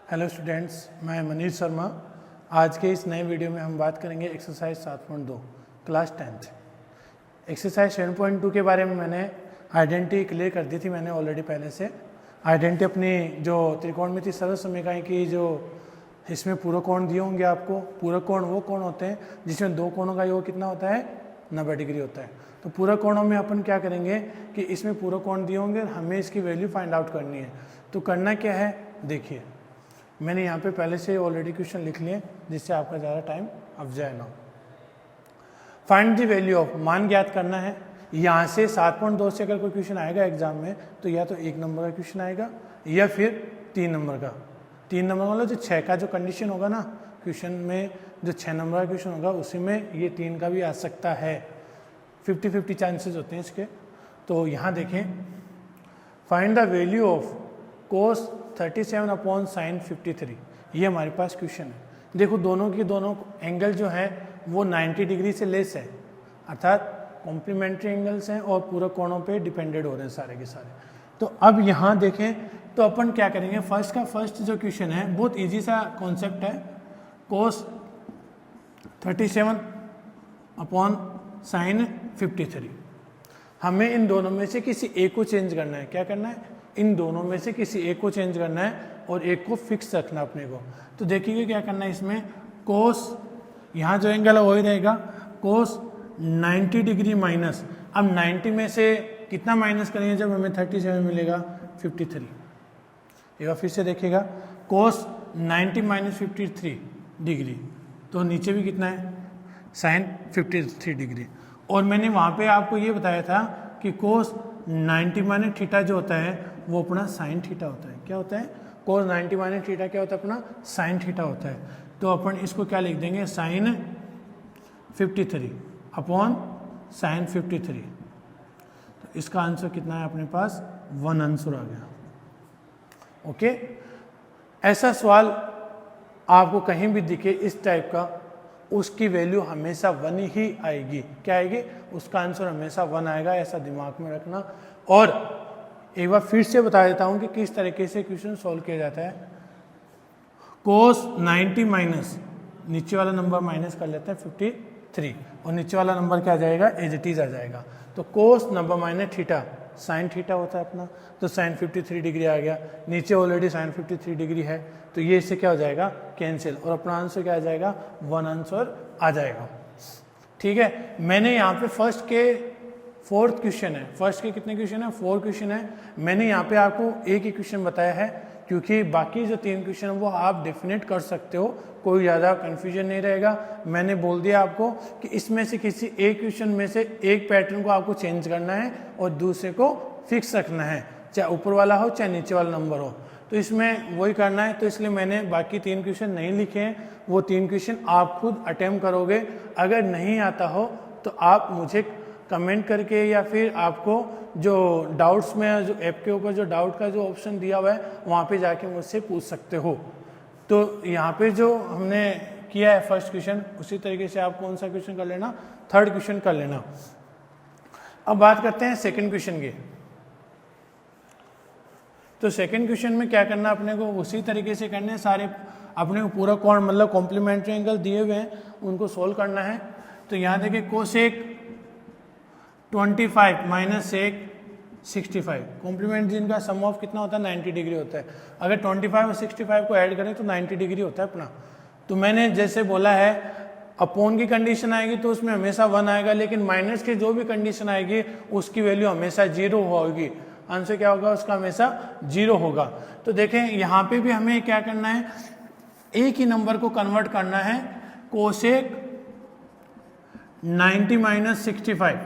Hello students, मैं मनीष शर्मा। आज के इस नए वीडियो में हम बात करेंगे एक्सरसाइज 7.2 क्लास 10th। एक्सरसाइज 7.2 के बारे में मैंने आइडेंटिटी क्लियर कर दी थी मैंने ऑलरेडी पहले से। आइडेंटिटी अपनी जो त्रिकोणमिति सरल समीकरण की जो इसमें पूरक कोण दिए होंगे आपको। पूरक कोण वो कोण होते हैं जिसमें दो कोणों का योग कितना होता है, 90 डिग्री होता है। तो पूरक कोणों में अपन क्या करेंगे कि इसमें पूरक कोण दिए होंगे, हमें इसकी वैल्यू फाइंड आउट करनी है। तो करना क्या है, देखिए मैंने यहाँ पे पहले से ऑलरेडी क्वेश्चन लिख लिए जिससे आपका ज़्यादा टाइम अब जाए ना। फाइंड द वैल्यू ऑफ, मान ज्ञात करना है। यहाँ से 7.2 से अगर कोई क्वेश्चन आएगा एग्जाम में तो या तो 1 नंबर का क्वेश्चन आएगा या फिर 3 नंबर का। 3 नंबर मतलब जो 6 का जो कंडीशन होगा ना क्वेश्चन में, जो 6 नंबर का क्वेश्चन होगा उसी में ये 3 का भी आ सकता है। 50-50 चांसेस होते हैं इसके। तो यहाँ देखें, find the value of cos 37/sin 53, ये हमारे पास क्वेश्चन है। देखो दोनों एंगल जो है वो 90 डिग्री से लेस है, अर्थात कॉम्प्लीमेंट्री एंगल्स हैं और पूरक कोणों पे डिपेंडेड हो रहे हैं सारे के सारे। तो अब यहाँ देखें तो अपन क्या करेंगे, फर्स्ट जो क्वेश्चन है बहुत इजी सा कॉन्सेप्ट है। cos 37/sin 53, हमें इन दोनों में से किसी एक को चेंज करना है। क्या करना है, इन दोनों में से किसी एक को चेंज करना है और एक को फिक्स रखना अपने को। तो देखिए क्या करना है इसमें, कोस यहाँ जो एंगल है वही रहेगा, कोस 90 डिग्री माइनस। अब 90 में से कितना माइनस करेंगे जब हमें 37 मिलेगा, 53। एक बार फिर से देखिएगा, कोस 90 माइनस 53 डिग्री, तो नीचे भी कितना है, साइन 53 डिग्री। और मैंने वहाँ पे आपको ये बताया था कि कोस 90 माइनस थीटा जो होता है वो अपना साइन थीटा होता है। क्या होता है, कोस 90 माइनस थीटा क्या होता है, अपना साइन थीटा होता है। तो अपन इसको क्या लिख देंगे, साइन 53 अपॉन साइन 53। तो इसका आंसर कितना है अपने पास, 1 आंसर आ गया। ओके, ऐसा सवाल आपको कहीं भी दिखे इस टाइप का, उसकी वैल्यू हमेशा 1 ही आएगी। क्या आएगी, उसका आंसर हमेशा 1 आएगा, ऐसा दिमाग में रखना। और एक बार फिर से बता देता हूं कि किस तरीके से क्वेश्चन सॉल्व किया जाता है। कोस 90 माइनस, नीचे वाला नंबर माइनस कर लेते हैं 53, और नीचे वाला नंबर क्या आ जाएगा, एज इट इज आ जाएगा। तो cos number minus theta, sine theta होता है अपना, तो साइन 53 डिग्री आ गया। नीचे ऑलरेडी साइन 53 डिग्री है, तो ये इससे क्या हो जाएगा, कैंसिल, और अपना आंसर क्या आ जाएगा, 1 आंसर आ जाएगा। ठीक है, मैंने यहाँ पे फर्स्ट के 4th क्वेश्चन है, फर्स्ट के कितने क्वेश्चन है, 4 क्वेश्चन है। मैंने यहाँ पे आपको एक ही क्वेश्चन बताया है, क्योंकि बाकी जो 3 क्वेश्चन है वो आप डेफिनेट कर सकते हो, कोई ज़्यादा कन्फ्यूजन नहीं रहेगा। मैंने बोल दिया आपको कि इसमें से किसी एक क्वेश्चन में से एक पैटर्न को आपको चेंज करना है और दूसरे को फिक्स रखना है, चाहे ऊपर वाला हो चाहे नीचे वाला नंबर हो। तो इसमें वही करना है, तो इसलिए मैंने बाकी 3 क्वेश्चन नहीं लिखे हैं। वो 3 क्वेश्चन आप खुद अटेम्प्ट करोगे। अगर नहीं आता हो तो आप मुझे कमेंट करके या फिर आपको जो डाउट्स में, जो ऐप के ऊपर जो डाउट का जो ऑप्शन दिया हुआ है वहाँ पे जाके मुझसे पूछ सकते हो। तो यहाँ पे जो हमने किया है फर्स्ट क्वेश्चन, उसी तरीके से आप कौन सा क्वेश्चन कर लेना, 3rd क्वेश्चन कर लेना। अब बात करते हैं 2nd क्वेश्चन की। तो 2nd क्वेश्चन में क्या करना अपने को, उसी तरीके से करने सारे अपने को पूरा कोण मतलब कॉम्प्लीमेंट्री एंगल दिए हुए हैं उनको सोल्व करना है। तो यहाँ देखिए कोसेक 25 माइनस सेक 65, कॉम्प्लीमेंट जिनका सम ऑफ कितना होता है, 90 डिग्री होता है। अगर 25 और 65 को ऐड करें तो 90 डिग्री होता है अपना। तो मैंने जैसे बोला है, अपोन की कंडीशन आएगी तो उसमें हमेशा 1 आएगा, लेकिन माइनस की जो भी कंडीशन आएगी उसकी वैल्यू हमेशा 0 होगी। आंसर क्या होगा उसका, हमेशा 0 होगा। तो देखें यहाँ पे भी हमें क्या करना है, एक ही नंबर को कन्वर्ट करना है। कोसेक 90 माइनस 65,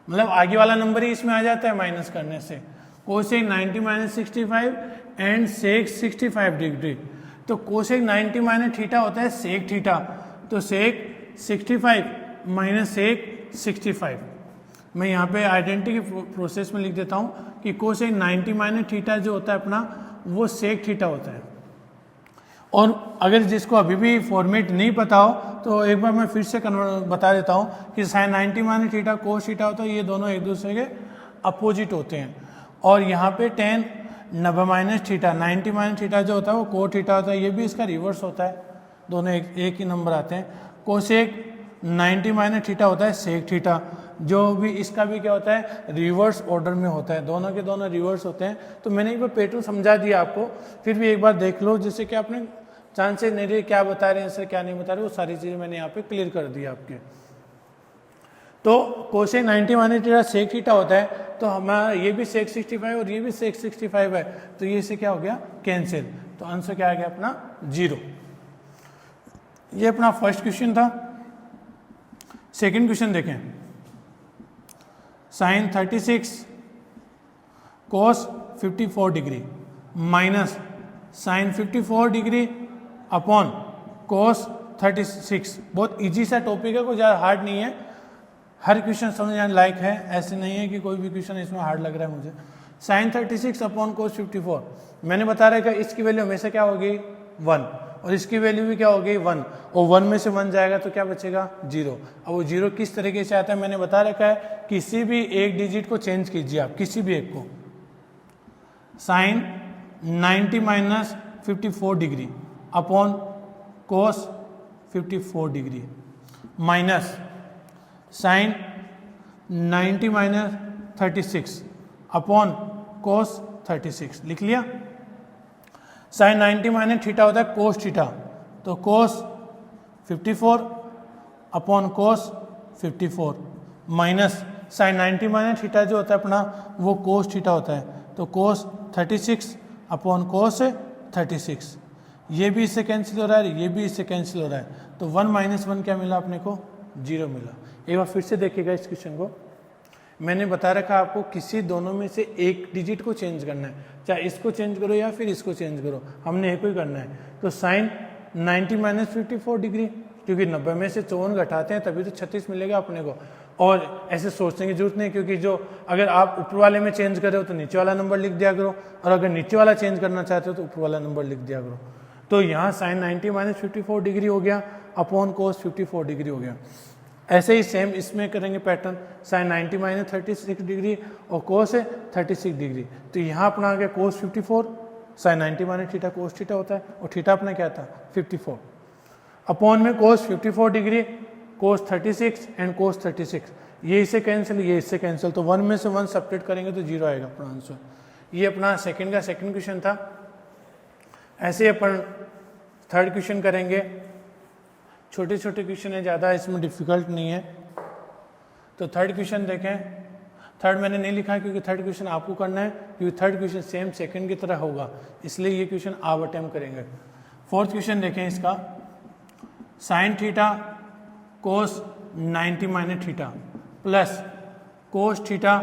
मतलब आगे वाला नंबर ही इसमें आ जाता है माइनस करने से। Cosec 90 minus 65 and sec 65 degree. तो कोसेक 90 माइनस थीटा होता है सेक थीटा, तो सेक 65 माइनस सेक 65। मैं यहाँ पे आइडेंटिटी की प्रोसेस में लिख देता हूँ कि कोसेक 90 माइनस थीटा जो होता है अपना वो सेक थीटा होता है। और अगर जिसको अभी भी फॉर्मेट नहीं पता हो तो एक बार मैं फिर से बता देता हूँ कि sine 90 minus theta cos theta होता है, ये दोनों एक दूसरे के अपोजिट होते हैं। और यहाँ पे tan 90 minus theta, 90 minus theta जो होता है वो कोट थीटा होता है, ये भी इसका रिवर्स होता है, दोनों एक ही नंबर आते हैं। कोसेक 90 माइनस थीटा होता है सेक थीटा, जो भी इसका भी क्या होता है रिवर्स ऑर्डर में होता है, दोनों के दोनों रिवर्स होते हैं। तो मैंने एक बार पैटर्न समझा दिया आपको, फिर भी एक बार देख लो, जिससे कि आपने चांसेस नहीं रहे क्या बता रहे हैं आंसर क्या नहीं बता रहे, वो सारी चीज़ें मैंने यहाँ पे क्लियर कर दी आपके। तो cosec 90 minus theta sec theta होता है, तो हमारा ये भी सेक 65 और ये भी सेक 65 है, तो ये से क्या हो गया कैंसिल, तो आंसर क्या आ गया अपना 0। ये अपना फर्स्ट क्वेश्चन था। सेकंड क्वेश्चन देखें, sine 36 cos 54 degree minus sine 54 degree upon cos 36। बहुत इजी सा टॉपिक है, कोई ज़्यादा हार्ड नहीं है, हर क्वेश्चन समझने लायक है, ऐसे नहीं है कि कोई भी क्वेश्चन इसमें हार्ड लग रहा है मुझे। साइन 36 अपॉन कोस 54, मैंने बता रहा है इसकी वैल्यू हमेशा क्या होगी 1, और इसकी वैल्यू भी क्या होगी 1, और 1 में से 1 जाएगा तो क्या बचेगा 0। अब वो 0 किस तरीके से आता है मैंने बता रखा है, किसी भी एक डिजिट को चेंज कीजिए आप, किसी भी एक को। Sine 90 minus 54 degree upon cos 54 degree minus sine 90 minus 36 upon cos 36, लिख लिया। साइन 90 माइनस थीटा होता है कोस थीटा, तो cos 54 upon cos 54 minus sine 90 minus theta जो होता है अपना वो कोस थीटा होता है, तो कोस 36 अपॉन कोस 36। ये भी इससे कैंसिल हो रहा है, ये भी इससे कैंसिल हो रहा है, तो 1 माइनस 1 क्या मिला अपने को 0 मिला। एक बार फिर से देखिएगा इस क्वेश्चन को, मैंने बता रखा आपको किसी दोनों में से एक डिजिट को चेंज करना है, चाहे इसको चेंज करो या फिर इसको चेंज करो, हमने एक ही करना है। तो साइन 90 माइनस 54 डिग्री, क्योंकि 90 में से 54 घटाते हैं तभी तो 36 मिलेगा अपने को, और ऐसे सोचने की जरूरत नहीं, क्योंकि जो अगर आप ऊपर वाले में चेंज कर रहे हो तो नीचे वाला नंबर लिख दिया करो, और अगर नीचे वाला चेंज करना चाहते हो तो ऊपर वाला नंबर लिख दिया करो। तो यहाँ साइन 90 माइनस 54 डिग्री हो गया अपॉन कोस 54 डिग्री हो गया। ऐसे ही सेम इसमें करेंगे पैटर्न, साइन 90 माइनस 36 डिग्री और कोस 36 डिग्री, तो यहाँ अपना आ गया cos 54, sine 90 minus theta cos theta होता है, और थीटा अपना क्या था 54, अपॉन में कोस 54 डिग्री कोस 36 एंड कोस 36, ये इससे कैंसिल ये इससे कैंसिल, तो 1 में से 1 सब्ट्रैक्ट करेंगे तो 0 आएगा अपना आंसर। ये अपना सेकंड का सेकंड क्वेश्चन था। ऐसे ही अपन थर्ड क्वेश्चन करेंगे, छोटे छोटे क्वेश्चन है, ज़्यादा इसमें डिफिकल्ट नहीं है। तो थर्ड क्वेश्चन देखें, थर्ड मैंने नहीं लिखा क्योंकि थर्ड क्वेश्चन आपको करना है, क्योंकि थर्ड क्वेश्चन सेम सेकंड की तरह होगा, इसलिए ये क्वेश्चन आप अटेम्प्ट करेंगे। फोर्थ क्वेश्चन देखें इसका, sign theta cos 90 minus theta plus cos theta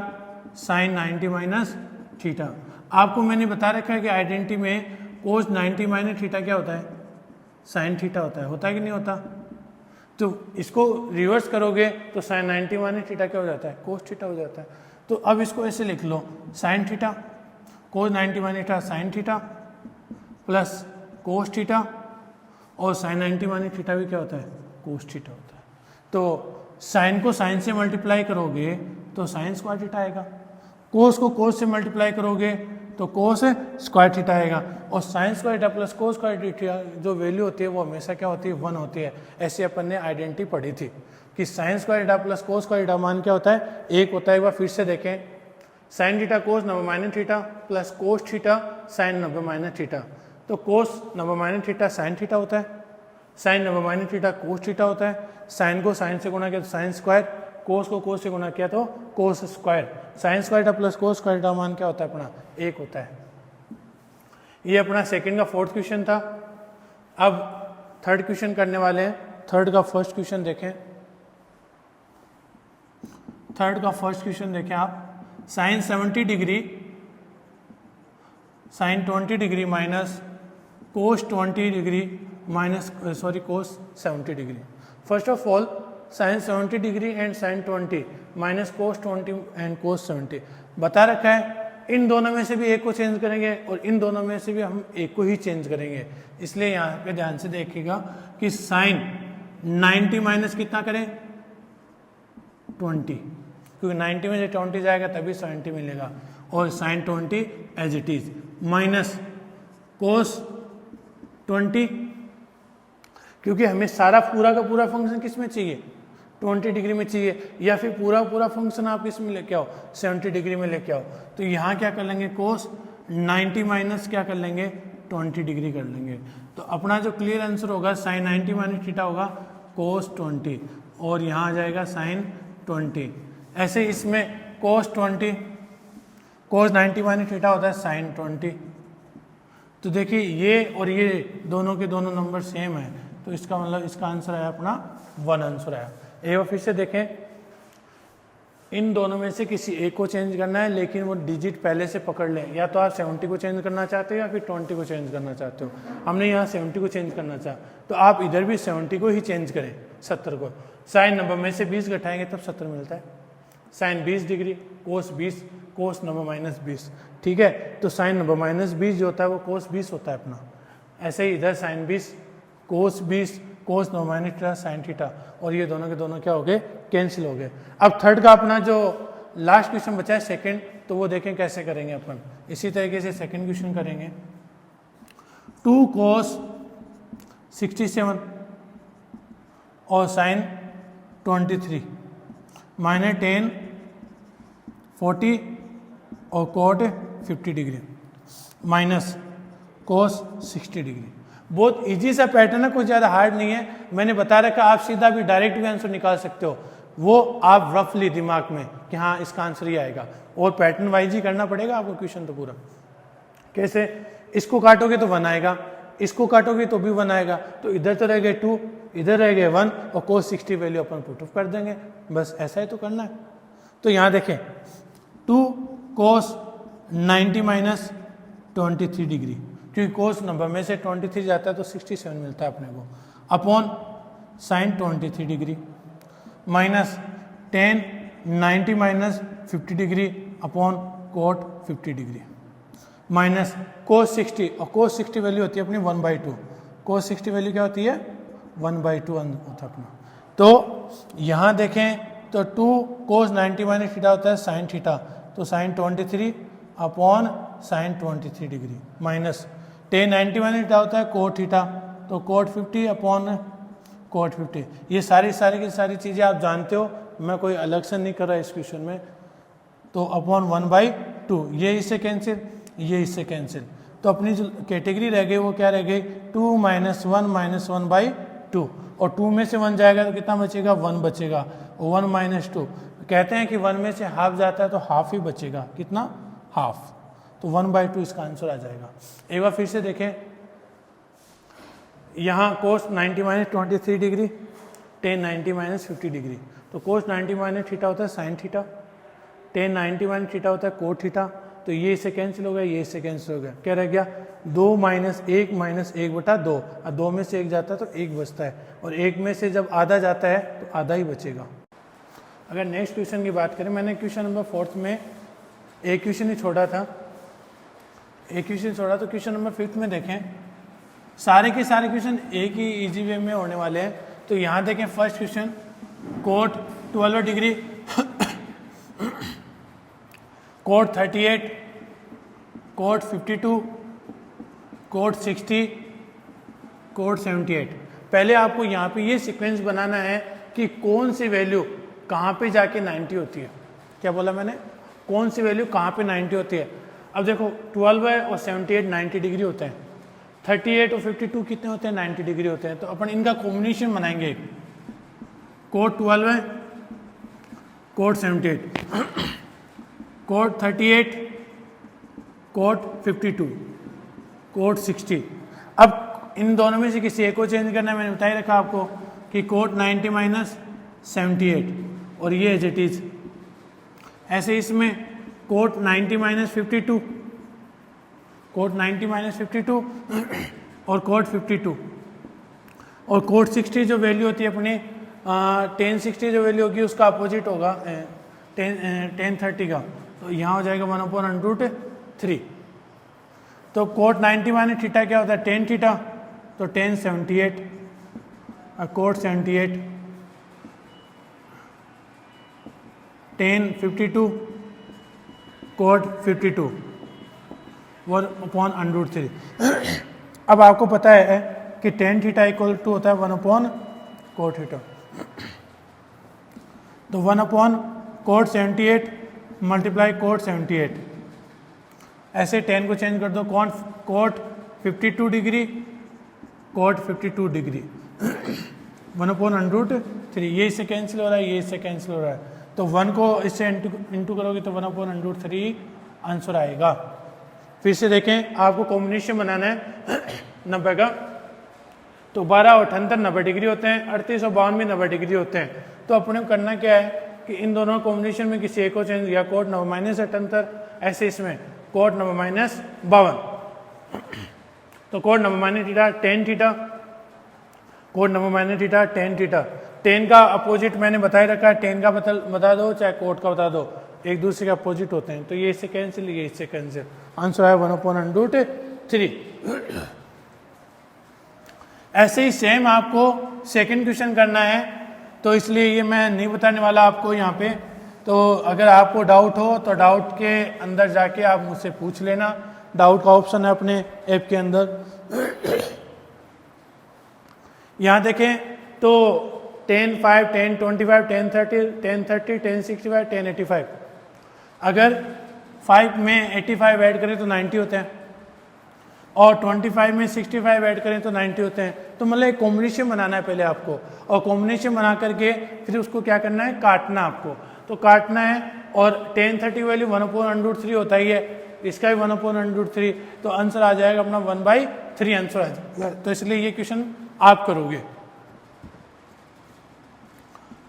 sine 90 minus theta. आपको मैंने बता रखा है कि आइडेंटिटी में कोस 90 माइनस थीटा क्या होता है साइन थीटा होता है कि नहीं होता। तो इसको रिवर्स करोगे तो साइन 90 माइनस थीटा क्या हो जाता है कोस थीटा हो जाता है। तो अब इसको ऐसे लिख लो, sine theta cos 90 minus theta sine theta plus cos theta, और साइन 90 माइनस थीटा भी क्या होता है कोस थीटा होता है। तो साइन को साइन से मल्टीप्लाई करोगे तो साइन स्क्वायर थीटा आएगा, कोस को कोस से मल्टीप्लाई करोगे तो कोस स्क्वायर थीटा आएगा, और sine square theta plus cos square theta जो वैल्यू होती है वो हमेशा क्या होती है 1 होती है। ऐसे अपन ने आइडेंटिटी पढ़ी थी कि sign square theta plus cos square theta मान क्या होता है 1 होता है। एक बार फिर से देखें, sine theta cos 90 minus theta plus cos theta sine 90 minus theta, तो cos 90 minus theta sine theta होता है, sine 90 minus theta cos theta होता है, साइन को साइन से गुणा किया तो साइन स्क्वायर, कोस को कोस से गुणा किया तो cos square, sign square theta plus cos square theta मान क्या होता है अपना 1 होता है। ये अपना सेकंड का फोर्थ क्वेश्चन था। अब थर्ड क्वेश्चन करने वाले हैं। थर्ड का फर्स्ट क्वेश्चन देखें, थर्ड का फर्स्ट क्वेश्चन देखें आप, sine 70 degree sine 20 degree minus cos 20 degree minus cos 70 degree. First of all sine 70 degree and sine 20 minus cos 20 and cos 70 बता रखा है। इन दोनों में से भी एक को चेंज करेंगे और इन दोनों में से भी हम एक को ही चेंज करेंगे, इसलिए यहाँ पे ध्यान से देखिएगा कि साइन 90 माइनस कितना करें 20, क्योंकि 90 में से 20 जाएगा तभी 70 मिलेगा, और sine 20 as it is minus cos 20, क्योंकि हमें सारा पूरा का पूरा फंक्शन किस में चाहिए, 20 डिग्री में चाहिए, या फिर पूरा पूरा फंक्शन आप किस में लेके आओ, 70 डिग्री में लेके आओ। तो यहाँ क्या कर लेंगे, कोस 90 माइनस क्या कर लेंगे, 20 डिग्री कर लेंगे। तो अपना जो क्लियर आंसर होगा साइन 90 माइनस थीटा होगा कोस 20, और यहाँ आ जाएगा साइन 20। ऐसे इसमें कोस 20 कोस 90 माइनस थीटा होता है साइन 20। तो देखिए ये और ये दोनों के दोनों नंबर सेम है, तो इसका मतलब इसका आंसर आया अपना 1 आंसर आया। एक बार फिर से देखें, इन दोनों में से किसी एक को चेंज करना है, लेकिन वो डिजिट पहले से पकड़ लें, या तो आप 70 को चेंज करना चाहते हो या फिर 20 को चेंज करना चाहते हो। हमने यहाँ 70 को चेंज करना चाहा, तो आप इधर भी 70 को ही चेंज करें, 70 को। साइन 90 में से 20 घटाएंगे तब 70 मिलता है। साइन 20 डिग्री कोस 20 कोस 90 माइनस 20, ठीक है। तो साइन 90 माइनस 20 जो होता है वो कोस 20 होता है अपना। ऐसे ही इधर साइन 20 कोस 20 cos 90 minus theta sine theta, और ये दोनों के दोनों क्या हो गए, कैंसिल हो गए। अब थर्ड का अपना जो लास्ट क्वेश्चन बचा है सेकंड, तो वो देखें कैसे करेंगे अपन। इसी तरीके से सेकंड क्वेश्चन करेंगे। 2 कोस 67 और साइन 23 माइनस 10 40 और cot 50 degree minus cos 60 degree. बहुत इजी सा पैटर्न है, कुछ ज़्यादा हार्ड नहीं है। मैंने बता रखा आप सीधा भी डायरेक्ट भी आंसर निकाल सकते हो, वो आप रफली दिमाग में कि हाँ इसका आंसर ही आएगा, और पैटर्न वाइज ही करना पड़ेगा आपको क्वेश्चन तो पूरा। कैसे, इसको काटोगे तो 1 आएगा, इसको काटोगे तो भी 1 आएगा, तो इधर तो रह गए 2, इधर रह गए 1, और कोस 60 वैल्यू अपन पुट ऑफ कर देंगे, बस ऐसा ही तो करना है। तो यहाँ देखें 2 कोस 90 माइनस 23 डिग्री, क्योंकि कोस 90 में से 23 जाता है तो 67 मिलता है अपने को, upon sine 23 degree minus 10 90 minus 50 degree upon cot 50 degree minus cos 60, और कोस 60 वैल्यू होती है अपनी 1/2। कोस 60 वैल्यू क्या होती है, 1/2 होता है अपना। तो यहाँ देखें तो 2 कोस 90 माइनस थीटा होता है साइन थीटा, तो sine 23 upon sine 23 degree minus 10 90 minus theta होता है कोट थीटा, तो कोट 50 अपॉन कोट 50। ये सारी की सारी चीज़ें आप जानते हो, मैं कोई अलग से नहीं कर रहा इस क्वेश्चन में। तो अपॉन 1/2, ये इससे कैंसिल, ये इससे कैंसिल, तो अपनी जो कैटेगरी रह गई वो क्या रह गई, 2 - 1 - 1/2, और 2 में से 1 जाएगा तो कितना बचेगा, 1 बचेगा, 1 - 2। कहते हैं कि 1 में से हाफ जाता है तो हाफ ही बचेगा, कितना, हाफ, तो 1/2 इसका आंसर आ जाएगा। एक बार फिर से देखें, यहाँ कोस 90 माइनस 23 डिग्री 10 90 माइनस 50 डिग्री, तो कोस 90 माइनस थीटा होता है साइन थीटा, 10 90 माइनस थीटा होता है कोट थीटा, तो ये इससे कैंसिल हो गया, ये इससे कैंसिल हो गया, क्या रह गया, 2 - 1 - 1/2, और 2 में से 1 जाता है तो 1 बचता है, और 1 में से जब आधा जाता है तो आधा ही बचेगा। अगर नेक्स्ट क्वेश्चन की बात करें, मैंने क्वेश्चन नंबर 4 में एक क्वेश्चन ही छोड़ा था, तो क्वेश्चन नंबर 5 में देखें, सारे के सारे क्वेश्चन एक ही इजी वे में होने वाले हैं। तो यहाँ देखें first question, cot 12 degree cot 38 cot 52 cot 60 cot 78। पहले आपको यहाँ पे ये सीक्वेंस बनाना है कि कौन सी वैल्यू कहाँ पे जाके 90 होती है। क्या बोला मैंने, कौन सी वैल्यू कहाँ पे 90 होती है। अब देखो 12 है और 78 90 डिग्री होते हैं, 38 और 52 कितने होते हैं, 90 डिग्री होते हैं। तो अपन इनका कॉम्बिनेशन बनाएंगे, कोट 12 है कोट 78 कोट 38 कोट 52 कोट 60। अब इन दोनों में से किसी एक को चेंज करना है, मैंने बता ही रखा आपको कि कोट 90 माइनस 78, और ये एज इट इज। ऐसे इसमें कोट 90 माइनस 52 कोट 90 माइनस 52 और कोट 52, और कोट 60 जो वैल्यू होती है अपनी 1060 जो वैल्यू होगी उसका अपोजिट होगा 1030 का, तो यहाँ हो जाएगा 1/√3। तो कोट 90 माइनस थीटा क्या होता है, 10 थीटा, तो 1078 कोट 78 tan 52 cot 52 1/√3। अब आपको पता है कि tan थीटा इक्वल टू होता है 1/cot थीटा, तो 1/cot 78 मल्टीप्लाई cot 78, ऐसे tan को चेंज कर दो, cot 52 डिग्री cot 52 डिग्री 1/√3, ये इससे कैंसिल हो रहा है, ये इससे कैंसिल हो रहा है, तो 1 को इससे इंटू करोगे तो 1/√3 आंसर आएगा। फिर से देखें, आपको कॉम्बिनेशन बनाना है 90 का, तो 12 और 78 90 डिग्री होते हैं, 38 और 52 भी 90 डिग्री होते हैं। तो अपने को करना क्या है कि इन दोनों कॉम्बिनेशन में किसी एक को चेंज किया, कोट 9 -78, ऐसे इसमें कोट 9 -52, तो cot 9 theta tan theta, cot 9 theta tan theta, tan का अपोजिट मैंने बताए रखा है, tan का बता दो चाहे कोट का बता दो, एक दूसरे के अपोजिट होते हैं, तो ये इससे कैंसिल, ये इससे कैंसिल, आंसर है 1/√3। ऐसे ही सेम आपको सेकंड क्वेश्चन करना है, तो इसलिए ये मैं नहीं बताने वाला आपको यहाँ पे, तो अगर आपको डाउट हो तो डाउट के अंदर जाके आप मुझसे पूछ लेना, डाउट का ऑप्शन है अपने ऐप के अंदर। यहाँ देखें तो tan 5, tan 25, tan 30, tan 30, tan 65, tan 85, अगर 5 में 85 ऐड करें तो 90 होते हैं, और 25 में 65 ऐड करें तो 90 होते हैं। तो मतलब एक कॉम्बिनेशन बनाना है पहले आपको, और कॉम्बिनेशन बना करके फिर उसको क्या करना है, काटना आपको, तो काटना है, और tan 30 वैल्यू 1/√3 होता ही है, इसका भी 1/√3, तो आंसर आ जाएगा अपना 1/3 आंसर आ जाएगा। तो इसलिए ये क्वेश्चन आप करोगे।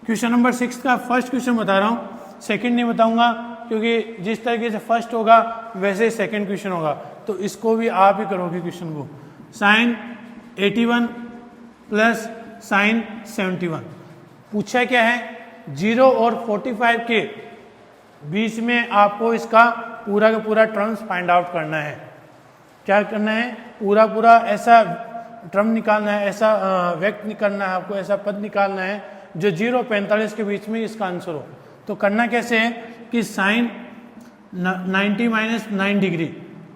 क्वेश्चन नंबर 6 का फर्स्ट क्वेश्चन बता रहा हूँ, सेकंड नहीं बताऊंगा, क्योंकि जिस तरीके से फर्स्ट होगा वैसे ही सेकंड क्वेश्चन होगा, तो इसको भी आप ही करोगे क्वेश्चन को। sin 81 प्लस sin 71 पूछा क्या है, 0 और 45 के बीच में आपको इसका पूरा का पूरा टर्म्स फाइंड आउट करना है। क्या करना है, पूरा ऐसा टर्म निकालना है, ऐसा व्यक्त निकालना है, आपको ऐसा पद निकालना है जो 0 और 45 के बीच में इसका आंसर हो। तो करना कैसे है कि साइन 90 - 9 डिग्री,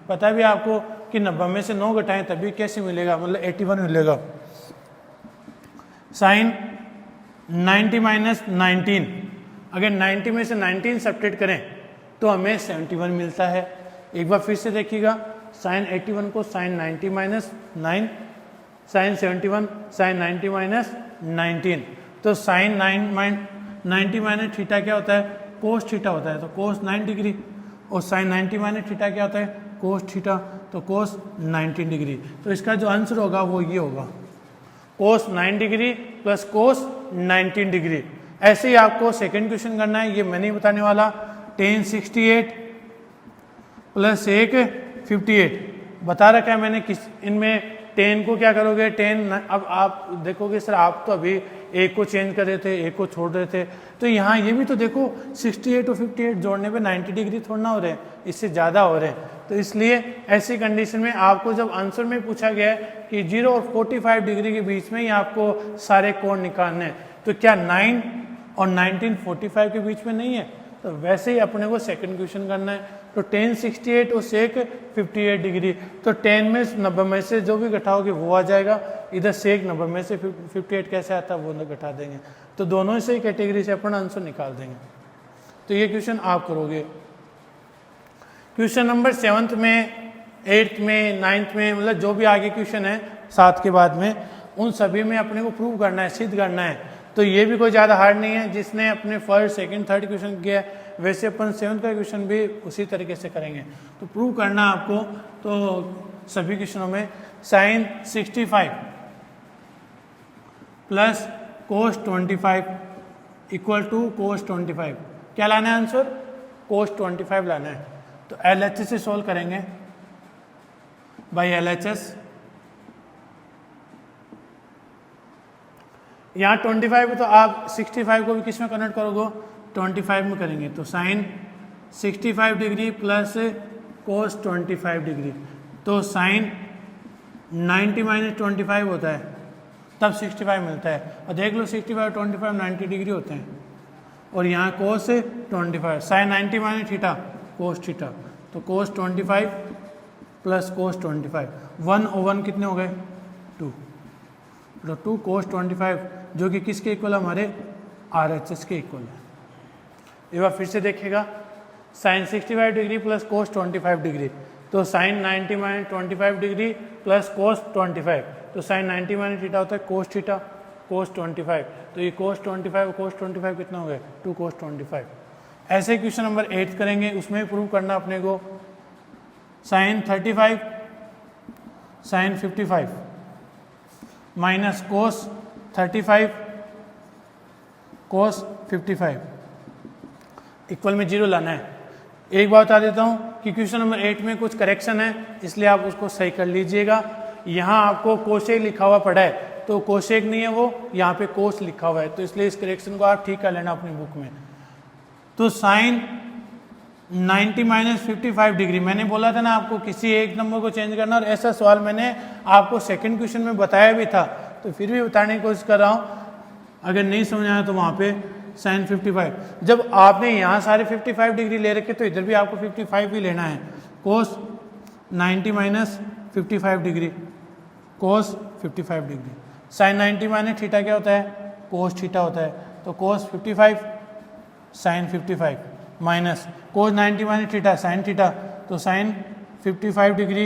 पता भी आपको कि 90 में से 9 घटाएं तभी कैसे मिलेगा, मतलब 81 मिलेगा। साइन 90 - 19, अगर 90 में से 19 सब्ट्रैक्ट करें तो हमें 71 मिलता है। एक बार फिर से देखिएगा, साइन 81 को साइन 90 - 9, साइन 71 साइन 90 - 19, तो साइन 90 - थीटा क्या होता है, कोस थीटा होता है, तो कोस 9 डिग्री, और साइन 90 - थीटा क्या होता है, कोस थीटा, तो कोस 90 डिग्री। तो इसका जो आंसर होगा वो ये होगा, कोस 9 डिग्री प्लस कोस 19 डिग्री। ऐसे ही आपको सेकंड क्वेश्चन करना है, ये मैं नहीं बताने वाला। tan 68 प्लस 58 बता रखा है मैंने, किस इनमें tan को क्या करोगे, tan, अब आप देखोगे सर आप तो अभी एक को चेंज कर रहे थे, एक को छोड़ रहे थे, तो यहाँ ये भी तो देखो 68 और 58 जोड़ने पे 90 डिग्री थोड़ा ना हो रहे हैं, इससे ज़्यादा हो रहे हैं। तो इसलिए ऐसी कंडीशन में आपको जब आंसर में पूछा गया है कि 0 और 45 डिग्री के बीच में ही आपको सारे कोण निकालने हैं, तो क्या 9 और 19 45 के बीच में नहीं है, तो वैसे ही अपने को सेकंड क्वेश्चन करना है। तो tan 68 और सेक 58 डिग्री, तो tan में 90 में से जो भी घटाओगे वो आ जाएगा, इधर सेक 90 में से 58 कैसे आता है वो घटा देंगे, तो दोनों से ही कैटेगरी से अपन आंसर निकाल देंगे। तो ये क्वेश्चन आप करोगे। क्वेश्चन नंबर 7th में, 8th में, 9th में, मतलब जो भी आगे क्वेश्चन है 7 के बाद में, उन सभी में अपने को प्रूव करना है, सिद्ध करना है। तो ये भी कोई ज़्यादा हार्ड नहीं है, जिसने अपने फर्स्ट सेकंड थर्ड क्वेश्चन किया है वैसे अपन 7th का क्वेश्चन भी उसी तरीके से करेंगे। तो प्रूव करना आपको, तो सभी क्वेश्चनों में sine 65 plus cos 25 equal to cos 25, क्या लाना है आंसर, कोस 25 लाना है। तो LHS से सोल्व करेंगे बाई LHS, यहाँ 25 है तो आप 65 को भी किस में कन्वर्ट करोगे, 25 में करेंगे, तो sine 65 degree plus cos 25 degree, तो साइन 90 - 25 होता है, तब 65 मिलता है। और देख लो 65 और 25 90 डिग्री होते हैं, और यहाँ cos 25, sine 90 minus theta cos theta, तो कोस 25 प्लस कोस 25, 1 और 1 कितने हो गए 2, तो 2 कोस 25 जो कि किसके इक्वल है, हमारे RHS के इक्वल है। एक बार फिर से देखिएगा, sine 65 degree plus cos 25 degree, तो sine 90 minus 25 degree plus cos 25, तो साइन 90 माइनस थीटा होता है कोस थीटा कोस 25, तो ये कोस 25 और कोस 25 कितना हो गया 2 कोस 25। ऐसे क्वेश्चन नंबर 8 करेंगे, उसमें प्रूव करना अपने को साइन 35 साइन 55 माइनस कोस 35 कोस 55 इक्वल में 0 लाना है। एक बात बता देता हूं कि क्वेश्चन नंबर 8 में कुछ करेक्शन है, इसलिए आप उसको सही कर लीजिएगा। यहाँ आपको कोसेक लिखा हुआ पड़ा है, तो कोसेक नहीं है वो, यहाँ पे कोस लिखा हुआ है, तो इसलिए इस करेक्शन को आप ठीक कर लेना अपनी बुक में। तो साइन 90 माइनस 55 डिग्री, मैंने बोला था ना आपको किसी एक नंबर को चेंज करना, और ऐसा सवाल मैंने आपको सेकंड क्वेश्चन में बताया भी था, तो फिर भी बताने की कोशिश कर रहा हूँ, अगर नहीं समझ आया तो वहाँ पे साइन 55, जब आपने यहाँ सारे 55 डिग्री ले रखे तो इधर भी आपको 55 भी लेना है। Cos 90 minus 55 degree cos 55 degree, sine 90 minus theta क्या होता है कोस थीटा होता है, तो cos 55 sine 55 minus cos 90 minus theta sine theta, तो साइन 55 डिग्री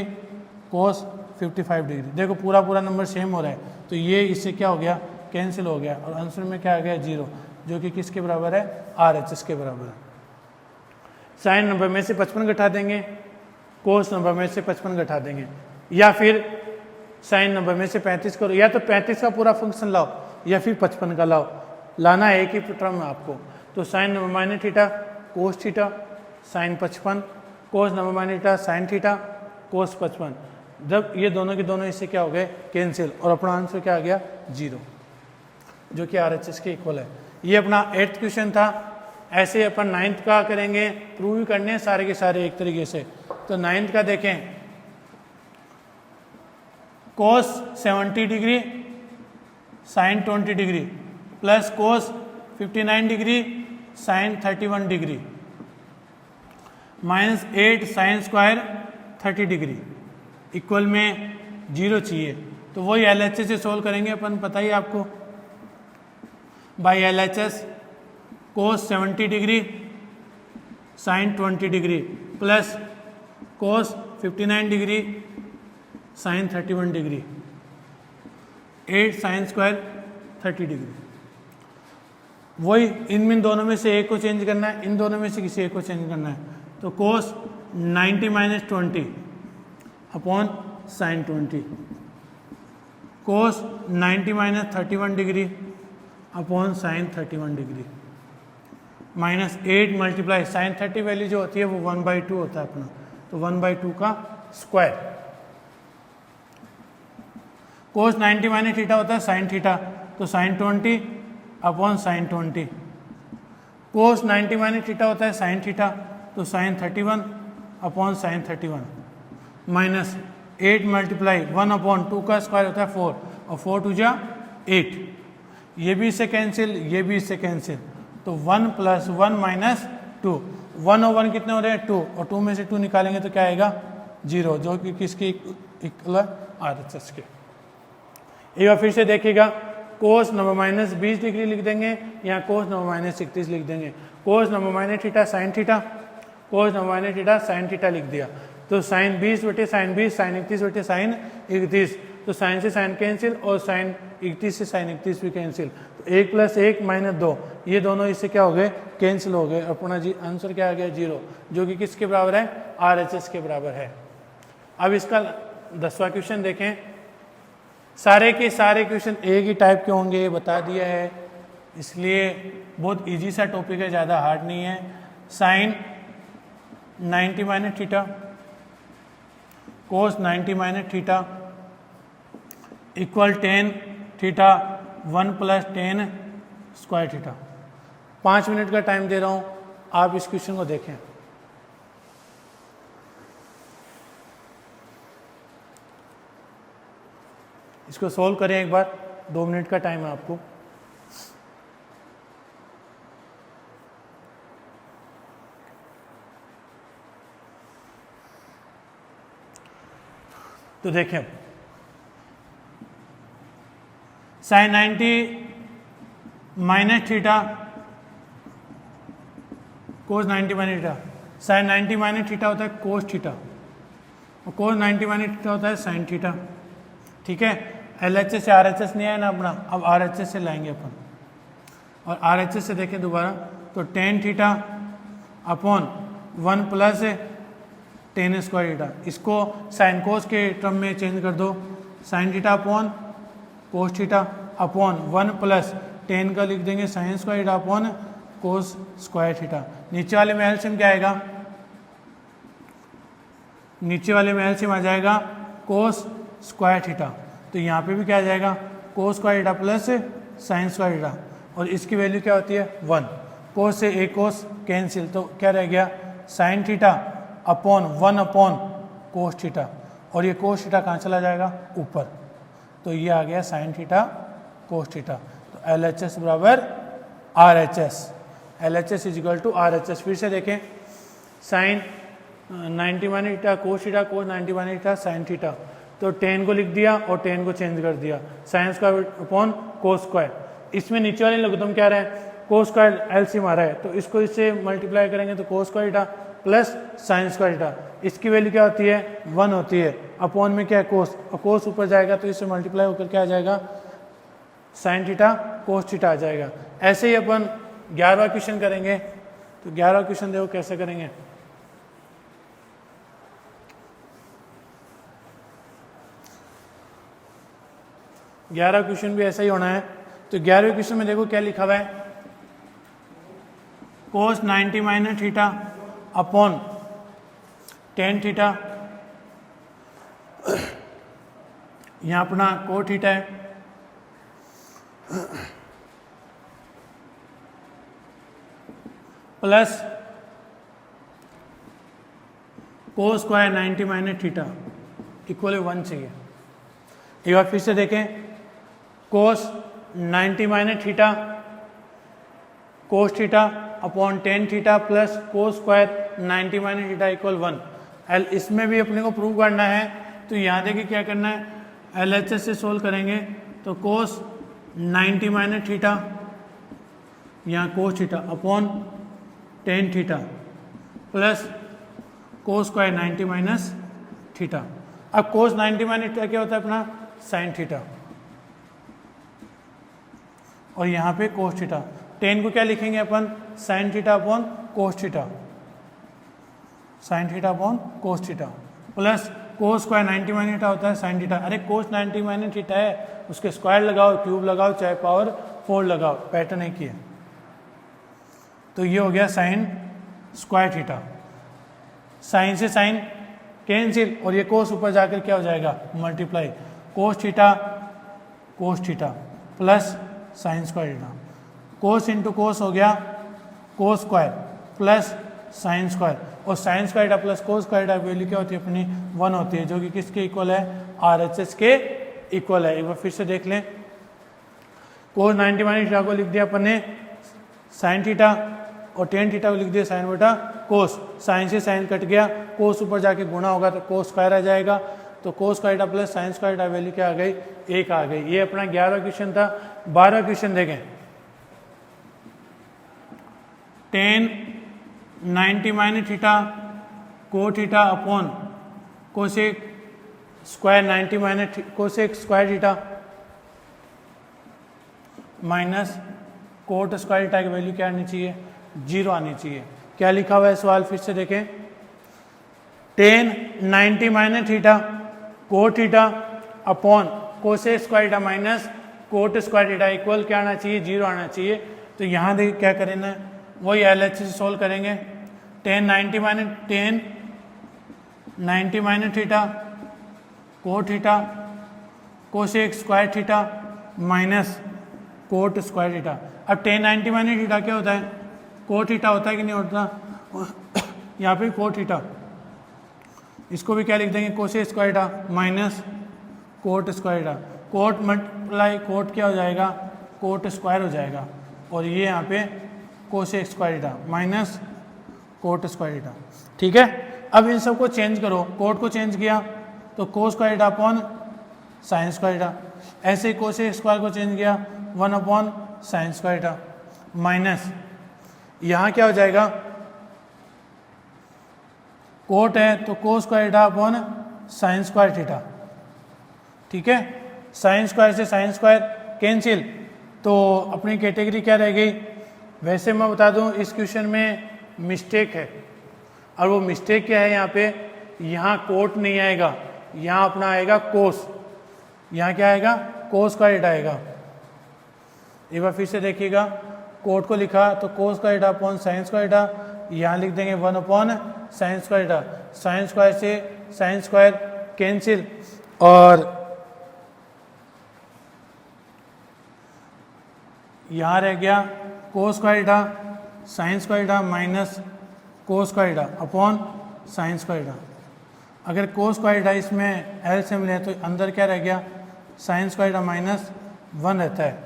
कोस 55 डिग्री। देखो पूरा पूरा नंबर सेम हो रहा है, तो ये इससे क्या हो गया कैंसिल हो गया, और आंसर में क्या आ गया 0, जो कि किसके बराबर है RHS के बराबर है। साइन 90 में से 55 घटा देंगे, कोस 90 में से 55 घटा देंगे, या फिर साइन 90 में से 35 करो, या तो 35 का पूरा फंक्शन लाओ या फिर 55 का लाओ, लाना है एक ही टर्म में आपको। तो sine 90 minus theta cos theta sine 55 cos 90 minus theta sine theta cos 55, जब ये दोनों के दोनों इससे क्या हो गए कैंसिल, और अपना आंसर क्या आ गया 0, जो कि RHS के इक्वल है। ये अपना 8th क्वेश्चन था। ऐसे अपन 9th का करेंगे, प्रूव भी करने हैं सारे के सारे एक तरीके से। तो 9th का देखें, कोस 70 डिग्री साइन 20 डिग्री प्लस कोस 59 degree sine 31 degree minus 8 sine square 30 degree equal में 0 चाहिए, तो वही LHS से सोल्व करेंगे अपन, पता ही आपको, by LHS cos 70 degree sine 20 degree plus cos 59 degree sine 31 degree 8 sine square 30 degree. वही इनमें दोनों में से एक को चेंज करना है, इन दोनों में से किसी एक को चेंज करना है, तो cos 90 minus 20 upon sine 20, cos 90 minus 31 degree upon sine 31 degree minus 8 multiply sine 30 value जो होती है वो 1/2 होता है अपना, तो 1/2 का स्क्वायर, कोस 90 माइनस थीटा होता है साइन थीटा, तो sine 20 upon sine 20, cos 90 minus theta होता है साइन थीटा, तो sine 31 upon sine 31 minus 8 multiply 1/2 का स्क्वायर होता है 4, और 4 2 जा 8, ये भी इससे कैंसिल ये भी इससे कैंसिल, तो 1 + 1 - 2, 1 और 1 कितने हो रहे हैं 2, और 2 में से 2 निकालेंगे तो क्या आएगा 0, जो कि किसकी इक्वल RHS के। एक बार फिर से देखिएगा, कोस 90 - 20 डिग्री लिख देंगे, या कोस 90 - 31 लिख देंगे, कोस 90 - theta sine theta, cos 90 - theta sine theta लिख दिया, तो साइन 20 साइन 20 साइन 31 साइन 31, तो साइन से साइन कैंसिल और साइन 31 से साइन 31 भी कैंसिल, तो 1 + 1 - 2, ये दोनों इससे क्या हो गए कैंसिल हो गए, अपना जी आंसर क्या आ गया 0, जो कि किसके बराबर है RHS के बराबर है। अब इसका 10वां क्वेश्चन देखें, सारे के सारे क्वेश्चन एक ही टाइप के होंगे ये बता दिया है, इसलिए बहुत इजी सा टॉपिक है, ज़्यादा हार्ड नहीं है। Sine 90 - theta cos 90 - theta equal tan theta 1 + tan square theta. 5 minute का टाइम दे रहा हूँ, आप इस क्वेश्चन को देखें। इसको सॉल्व करें एक बार, 2 मिनट का टाइम है आपको। तो देखें sine 90 minus theta cos 90 minus theta, sine 90 minus theta होता है कोस थीटा और कोस 90 माइनस थीटा होता है साइन थीटा। ठीक है, LHS से RHS नहीं आया ना अपना, अब RHS से लाएंगे अपन, और RHS से देखें दोबारा तो tan theta upon 1 plus ten square theta, इसको साइन कोस के टर्म में चेंज कर दो, sign theta upon cos theta upon 1 plus ten का लिख देंगे sign square theta upon cos square theta. नीचे वाले में एलसीएम क्या आएगा, नीचे वाले में एलसीएम आ जाएगा कोस स्क्वायर थीटा, तो यहाँ पे भी क्या आ जाएगा कोस square theta plus sine square theta, और इसकी वैल्यू क्या होती है 1, कोस से एक कोस कैंसिल, तो क्या रह गया sine theta upon 1 upon cos theta, और ये कोस थीटा कहाँ चला जाएगा ऊपर, तो ये आ गया साइन थीटा कोस थीटा। तो LHS बराबर RHS, LHS is equal to RHS। फिर से देखें sine 90 minus theta cos theta, cos 90 minus theta sine theta, तो टेन को लिख दिया और टेन को चेंज कर दिया, sine square upon cos square. इसमें नीचे वाले लोग क्या रहे हैं कोस स्क्वायर एलसीएम आ रहा है, तो इसको इससे मल्टीप्लाई करेंगे तो cos square theta plus sine square theta, इसकी वैल्यू क्या होती है 1 होती है, अपॉन में क्या है कोस, और कोस ऊपर जाएगा तो इससे मल्टीप्लाई होकर क्या आ जाएगा साइन थीटा कोस थीटा आ जाएगा। ऐसे ही अपन 11वां क्वेश्चन करेंगे, तो 11वां क्वेश्चन देखो कैसे करेंगे। ग्यारह क्वेश्चन भी ऐसा ही होना है। तो 11वें क्वेश्चन में देखो क्या लिखा हुआ है, cos 90 minus theta upon tan theta, यहाँ अपना को थीटा है, plus cos square 90 minus theta equal 1 चाहिए। एक बार फिर से देखें, कोस 90 minus theta cos theta upon tan theta plus cos square 90 minus theta equal 1। इसमें भी अपने को प्रूव करना है, तो यहाँ देखिए क्या करना है, LHS से सोल्व करेंगे तो कोस 90 माइनस थीटा यहाँ कोस theta upon tan theta plus cos square 90 minus theta. अब कोस 90 माइनस थीटा क्या होता है अपना साइन थीटा, और यहाँ पे कोस थीटा, टेन को क्या लिखेंगे अपन sine theta upon cos theta, sine theta upon cos theta plus cos square 90 minus theta होता है साइन थीटा। अरे कोस 90 माइनस थीटा है, उसके स्क्वायर लगाओ, क्यूब लगाओ, चाहे पावर 4 लगाओ, पैटर्न एक ही है। तो ये हो गया साइन स्क्वायर थीटा, साइन से साइन कैंसिल, और ये कोस ऊपर जाकर क्या हो जाएगा multiply, cos theta plus sine square theta, cos into cos हो गया cos square plus sine square, और sine square theta plus cos square theta value क्या होती है अपनी 1 होती है, जो कि किसके इक्वल है RHS के इक्वल है। एक बार फिर से देख लें, कोस 90 माइनस थीटा को लिख दिया अपन ने साइन थीटा, और टेन थीटा को लिख दिया साइन बटा कोस, साइन से साइन कट गया, कोस ऊपर जाके गुणा होगा तो कोस स्क्वायर आ जाएगा, तो cos square theta plus sine square theta value क्या आ गई 1 आ गई। ये अपना 11वां क्वेश्चन था। 12वां क्वेश्चन देखें, टेन 90 माइनस थीटा को theta upon cosec square 90 minus cosec square theta minus cot square theta की वैल्यू क्या आनी चाहिए 0 आनी चाहिए। क्या लिखा हुआ है सवाल फिर से देखें, ten 90 minus theta cot theta upon cosec square theta minus cot square theta equal क्या आना चाहिए 0 आना चाहिए। तो यहाँ देखिए क्या करेंगे, वही LHS से सोल्व करेंगे, ten 90 minus theta cot theta cosec square theta minus cot square theta. अब टेन 90 माइनस थीटा क्या होता है कोट थीटा होता है कि नहीं होता, यहाँ पे कोट थीटा, इसको भी क्या लिख देंगे cosec square theta minus cot square theta, cot multiply cot क्या हो जाएगा कोट स्क्वायर हो जाएगा, और ये यहाँ पे cosec square theta minus cot square theta. ठीक है, अब इन सबको चेंज करो, कोट को चेंज किया तो cos square theta upon sine square theta. ऐसे ही कोसेक स्क्वायर को चेंज किया 1 upon sign square theta minus यहाँ क्या हो जाएगा, कोट है तो cos square theta upon sine square theta. ठीक है, साइन स्क्वायर से साइन स्क्वायर कैंसिल, तो अपनी कैटेगरी क्या रह गई। वैसे मैं बता दूं इस क्वेश्चन में मिस्टेक है, और वो मिस्टेक क्या है, यहाँ पे यहाँ कोट नहीं आएगा, यहाँ अपना आएगा कोस। यहाँ क्या आएगा, कोस स्क्वायर थीटा आएगा। एक बार फिर से देखिएगा, कोट को लिखा तो cos square theta upon sine square theta, यहाँ लिख देंगे 1 upon sign square theta. Sine square से साइन स्क्वायर कैंसिल, और यहाँ रह गया cos square theta sign square theta minus cos square theta upon sine square theta. अगर कोस स्क्वायर थीटा इसमें एलसीएम लें तो अंदर क्या रह गया, साइन स्क्वायर थीटा माइनस 1 रहता है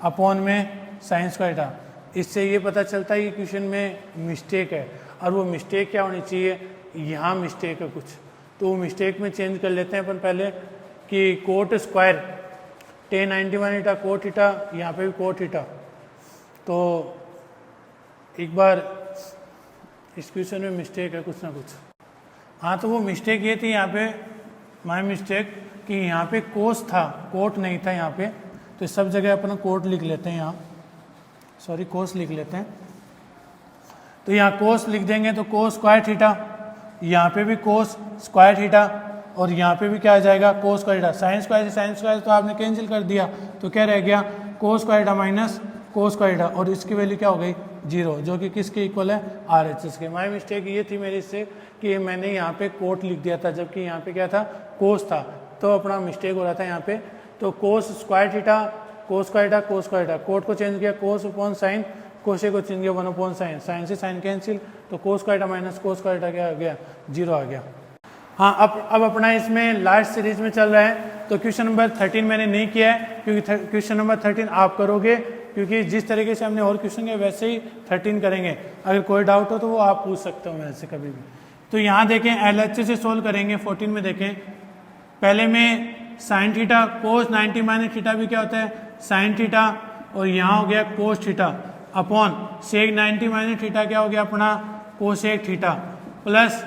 अपॉन में साइन स्क्वायर थीटा। इससे ये पता चलता है कि क्वेश्चन में मिस्टेक है, और वो मिस्टेक क्या होनी चाहिए, यहाँ मिस्टेक है कुछ, तो वो मिस्टेक में चेंज कर लेते हैं अपन पहले कि coat square ten 91 theta cot theta, यहाँ पे भी कोट थीटा। तो एक बार इस क्वेश्चन में मिस्टेक है कुछ ना कुछ। हाँ, तो वो मिस्टेक ये थी यहाँ पे, माय मिस्टेक, कि यहाँ पे कोस था, कोट नहीं था यहाँ पे, तो सब जगह अपन कोट लिख लेते हैं, यहाँ सॉरी कोस लिख लेते हैं। तो यहाँ कोस लिख देंगे तो कोस स्क्वायर थीटा, यहाँ पे भी कोस स्क्वायर थीटा, और यहाँ पे भी क्या आ जाएगा, कोस स्क्वायर थीटा। साइन स्क्वायर से साइन स्क्वायर तो आपने कैंसिल कर दिया, तो क्या रह गया, cos square theta minus cos square theta, और इसकी वैल्यू क्या हो गई 0, जो कि किसके इक्वल है, RHS के। माय मिस्टेक ये थी मेरी इससे कि मैंने यहाँ पे कोट लिख दिया था, जबकि यहाँ पे क्या था, कोस था, तो अपना मिस्टेक हो रहा था यहाँ पे। तो cos square theta cos square theta cos square theta, cot को चेंज किया कोस अपॉन साइन, कोशे को चेंज किया 1 अपॉन साइन, साइन से साइन कैंसिल, तो cos square theta minus cos square theta क्या आ गया, 0 आ गया। हाँ, अब अपना इसमें लास्ट सीरीज में चल रहा है, तो क्वेश्चन नंबर 13 मैंने नहीं किया है, क्योंकि क्वेश्चन नंबर 13 आप करोगे, क्योंकि जिस तरीके से हमने और क्वेश्चन किए वैसे ही 13 करेंगे। अगर कोई डाउट हो तो वो आप पूछ सकते हो मेरे से कभी भी। तो यहाँ देखें LHS से सोल्व करेंगे। 14 में देखें, पहले में sign theta cos 90 minus theta भी क्या होता है, साइन थीटा, और यहाँ हो गया cos theta upon sec 90 minus theta क्या हो गया अपना, cosec theta, plus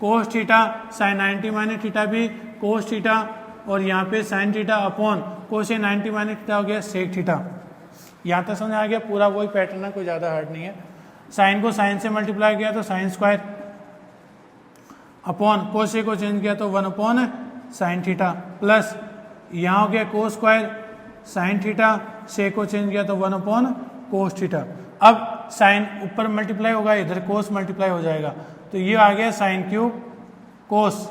cos theta sine 90 minus theta भी कोस थीटा, और यहाँ पे sine theta upon cosec 90 minus theta हो गया सेक थीटा। यहाँ तक समझ आ गया, पूरा वही पैटर्न है, कोई ज़्यादा हार्ड नहीं है। साइन को साइन से मल्टीप्लाई किया तो साइन स्क्वायर अपॉन कोसेक को चेंज किया तो 1 अपॉन साइन थीटा, प्लस यहाँ हो गया कोस स्क्वायर साइन थीटा, सेक को चेंज किया तो 1 अपॉन कोस थीटा। अब साइन ऊपर मल्टीप्लाई होगा, इधर कोस मल्टीप्लाई हो जाएगा, तो ये आ गया sine cube cos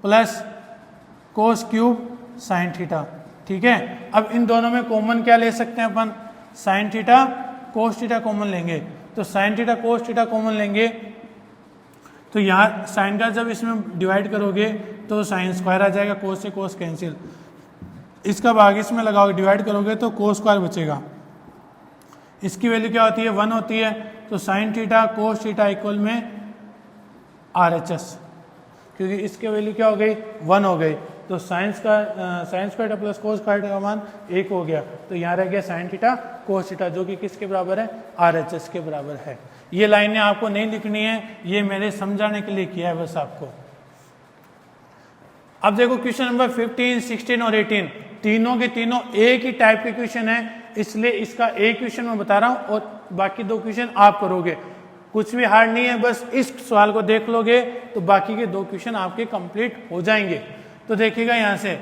plus cos cube sine theta. ठीक है, अब इन दोनों में कॉमन क्या ले सकते हैं अपन, sine theta cos theta common लेंगे, तो sine theta cos theta common लेंगे, तो यहाँ साइन का जब इसमें डिवाइड करोगे तो साइन स्क्वायर आ जाएगा, कोस से कोस कैंसिल, इसका भाग इसमें लगाओगे, डिवाइड करोगे तो कोस स्क्वायर बचेगा। इसकी वैल्यू क्या होती है, 1 होती है, तो sine theta cos theta equal में RHS, क्योंकि इसकी वैल्यू क्या हो गई, 1 हो गई, तो sine square plus cos square का मान 1 हो गया, तो यहाँ रह गया साइन थीटा कोस थीटा, जो कि किसके बराबर है, RHS के बराबर है। ये लाइनें आपको नहीं लिखनी है, ये मैंने समझाने के लिए किया है बस आपको। अब देखो क्वेश्चन नंबर 15, 16 और 18 तीनों के तीनों एक ही टाइप के क्वेश्चन है, इसलिए इसका एक क्वेश्चन मैं बता रहा हूं और बाकी 2 क्वेश्चन आप करोगे। कुछ भी हार्ड नहीं है, बस इस सवाल को देख लोगे तो बाकी के 2 क्वेश्चन आपके कंप्लीट हो जाएंगे। तो देखिएगा यहाँ से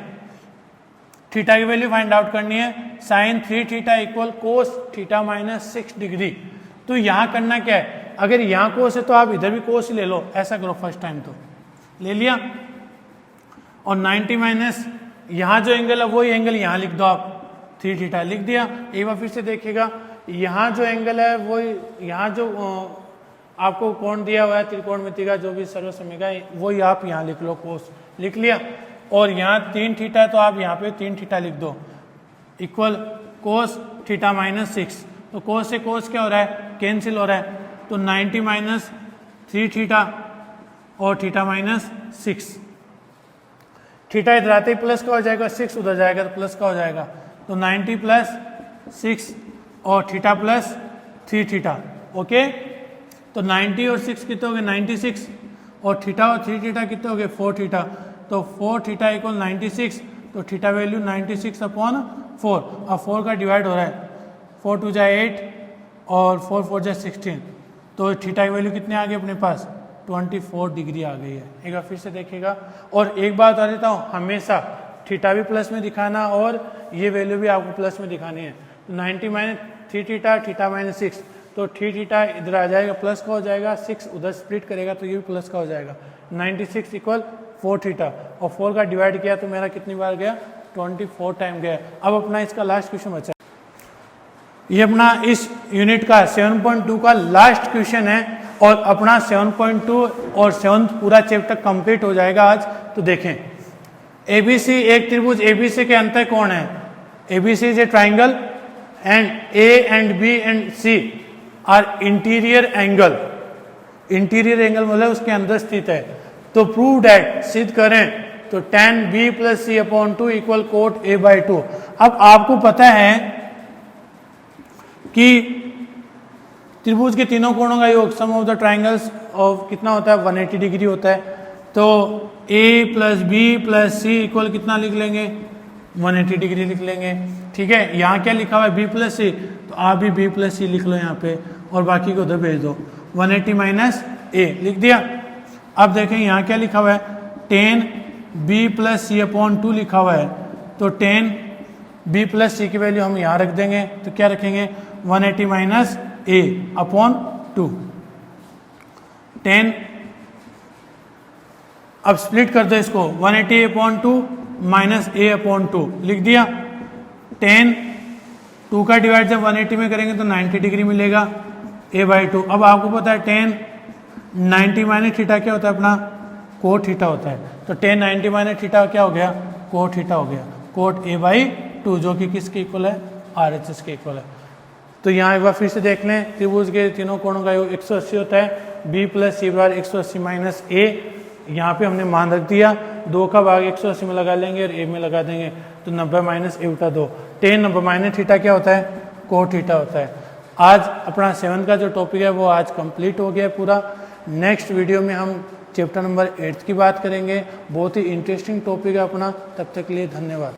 थीटा की वैल्यू फाइंड आउट करनी है, sine 3 theta equal cos theta minus 6 degree. तो यहाँ करना क्या है, अगर यहाँ कोस है तो आप इधर भी कोस ले लो, ऐसा करो फर्स्ट टाइम तो ले लिया, और 90 माइनस यहाँ जो एंगल है वही एंगल यहाँ लिख दो आप, 3 थीटा लिख दिया। एक बार फिर से देखिएगा, यहाँ जो एंगल है वो यहाँ जो आपको कोण दिया हुआ है त्रिकोणमिति का जो भी सर्वसमय का, वही आप यहाँ लिख लो, कोस लिख लिया, और यहाँ 3 थीटा है तो आप यहाँ पे 3 थीटा लिख दो इक्वल कोस थीटा माइनस 6। तो कोस से कोस क्या हो रहा है, कैंसिल हो रहा है, तो 90 माइनस 3 थीटा और थीटा माइनस 6 थीटा इधर आते ही प्लस का हो जाएगा, 6 उधर जाएगा तो प्लस का हो जाएगा। तो 90 प्लस 6 और थीटा प्लस 3 थीटा। ओके, तो 90 और 6 कितने हो गए 96, और थीटा और 3 थीटा कितने हो गए 4 थीटा। तो 4 थीटा इक्वल 96, तो थीटा वैल्यू 96/4। अब 4 का डिवाइड हो रहा है, 4 2 जा 8 और 4 4 जा 16, तो थीटा की वैल्यू कितने आ गई अपने पास 24 डिग्री आ गई है। एक बार फिर से देखिएगा। और एक बात बता देता हूँ, हमेशा थीटा भी प्लस में दिखाना और ये वैल्यू भी आपको प्लस में दिखानी है। 90 माइनस 3 थीटा, थीटा माइनस 6, तो 3 थीटा इधर आ जाएगा प्लस का हो जाएगा, 6 उधर स्प्लिट करेगा तो ये भी प्लस का हो जाएगा। 96 इक्वल 4 थीटा, और 4 का डिवाइड किया तो मेरा कितनी बार गया 24 टाइम गया। अब अपना इसका लास्ट क्वेश्चन बचा, ये अपना इस यूनिट का 7.2 का लास्ट क्वेश्चन है, और अपना 7.2 और 7 पूरा चैप्टर कंप्लीट हो जाएगा आज। तो देखें, एबीसी एक त्रिभुज एबीसी के अंतर कोण है, ABC is a triangle and A and B and C are interior angle. Interior angle मतलब उसके अंदर स्थित है। तो प्रूव डैट, सिद्ध करें, तो tan b plus c/2 equal cot a/2। अब आपको पता है कि त्रिभुज के तीनों कोणों का योग sum of the triangles of कितना होता है 180 डिग्री होता है। तो a plus B plus C equal कितना लिख लेंगे 180 डिग्री लिख लेंगे। ठीक है, यहाँ क्या लिखा हुआ है b प्लस सी, तो आप भी b प्लस सी लिख लो यहाँ पे, और बाकी को उधर भेज दो। 180 माइनस a लिख दिया। अब देखें यहाँ क्या लिखा हुआ है, tan b प्लस c/2 लिखा हुआ है। तो tan b प्लस सी की वैल्यू हम यहाँ रख देंगे, तो क्या रखेंगे 180 माइनस a/2। tan, अब स्प्लिट कर दो इसको, 180/2 माइनस a/2 लिख दिया। tan 2 का डिवाइड जब 180 में करेंगे तो 90 डिग्री मिलेगा a/2। अब आपको पता है tan 90 माइनस थीटा क्या होता है अपना कोट थीटा होता है। तो tan 90 माइनस थीटा क्या हो गया कोट थीटा हो गया, कोट a/2, जो कि किसके इक्वल है RHS के इक्वल है। तो यहाँ एक बार फिर से देख लें, त्रिभुज के तीनों कोणों का योग 180 होता है। b प्लस सी बार 180 माइनस a, यहाँ पे हमने मान रख दिया, 2 का भाग 180 में लगा लेंगे और a में लगा देंगे, तो 90 माइनस a बटा 2। tan 90 माइनस थीटा क्या होता है कोट थीटा होता है। आज अपना 7 का जो टॉपिक है वो आज कंप्लीट हो गया पूरा। नेक्स्ट वीडियो में हम चैप्टर नंबर 8 की बात करेंगे, बहुत ही इंटरेस्टिंग टॉपिक है अपना। तब तक के लिए धन्यवाद।